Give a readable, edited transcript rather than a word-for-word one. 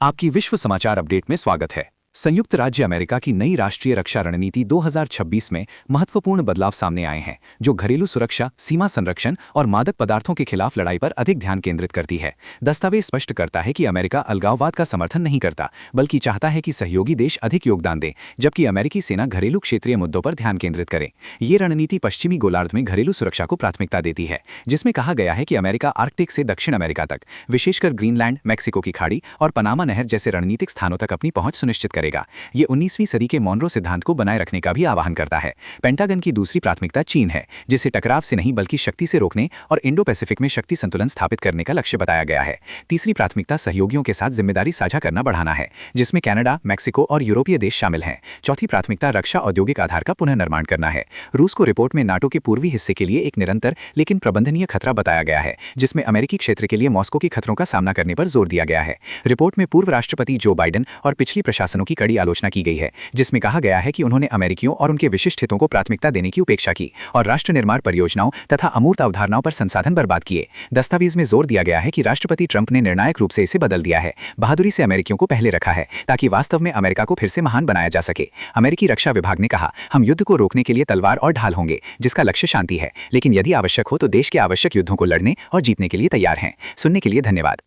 आपकी विश्व समाचार अपडेट में स्वागत है। संयुक्त राज्य अमेरिका की नई राष्ट्रीय रक्षा रणनीति 2026 में महत्वपूर्ण बदलाव सामने आए हैं, जो घरेलू सुरक्षा, सीमा संरक्षण और मादक पदार्थों के खिलाफ लड़ाई पर अधिक ध्यान केंद्रित करती है। दस्तावेज स्पष्ट करता है कि अमेरिका अलगाववाद का समर्थन नहीं करता, बल्कि चाहता है कि सहयोगी देश अधिक योगदान दें, जबकि अमेरिकी सेना घरेलू क्षेत्रीय मुद्दों पर ध्यान केंद्रित करे। ये रणनीति पश्चिमी गोलार्ध में घरेलू सुरक्षा को प्राथमिकता देती है, जिसमें कहा गया है कि अमेरिका आर्कटिक से दक्षिण अमेरिका तक, विशेषकर ग्रीनलैंड, मैक्सिको की खाड़ी और पनामा नहर जैसे रणनीतिक स्थानों तक अपनी पहुंच सुनिश्चित करेगा। ये 19वीं सदी के मॉनरो सिद्धांत को बनाए रखने का भी आह्वान करता है। पेंटागन की दूसरी प्राथमिकता चीन है, जिसे टकराव से नहीं बल्कि शक्ति से रोकने और इंडो पैसिफिक में शक्ति संतुलन स्थापित करने का लक्ष्य बताया गया है। तीसरी प्राथमिकता सहयोगियों के साथ जिम्मेदारी साझा करना बढ़ाना है, जिसमें कनाडा, मैक्सिको और यूरोपीय देश शामिल हैं। चौथी प्राथमिकता रक्षा औद्योगिक आधार का पुनर्निर्माण करना है। रूस को रिपोर्ट में नाटो के पूर्वी हिस्से के लिए एक निरंतर लेकिन प्रबंधनीय खतरा बताया गया है, जिसमें अमेरिकी क्षेत्र के लिए मॉस्को के खतरों का सामना करने पर जोर दिया गया है। रिपोर्ट में पूर्व राष्ट्रपति जो बाइडेन और पिछली प्रशासनों की कड़ी आलोचना की गई है, जिसमें कहा गया है कि उन्होंने अमेरिकियों और उनके विशिष्ट हितों को प्राथमिकता देने की उपेक्षा की और राष्ट्र निर्माण परियोजनाओं तथा अमूर्त अवधारणाओं पर संसाधन बर्बाद किए। दस्तावेज में जोर दिया गया है कि राष्ट्रपति ट्रंप ने निर्णायक रूप से इसे बदल दिया है, बहादुरी से अमेरिकियों को पहले रखा है, ताकि वास्तव में अमेरिका को फिर से महान बनाया जा सके। अमेरिकी रक्षा विभाग ने कहा, हम युद्ध को रोकने के लिए तलवार और ढाल होंगे, जिसका लक्ष्य शांति है, लेकिन यदि आवश्यक हो तो देश के आवश्यक युद्धों को लड़ने और जीतने के लिए तैयार हैं। सुनने के लिए धन्यवाद।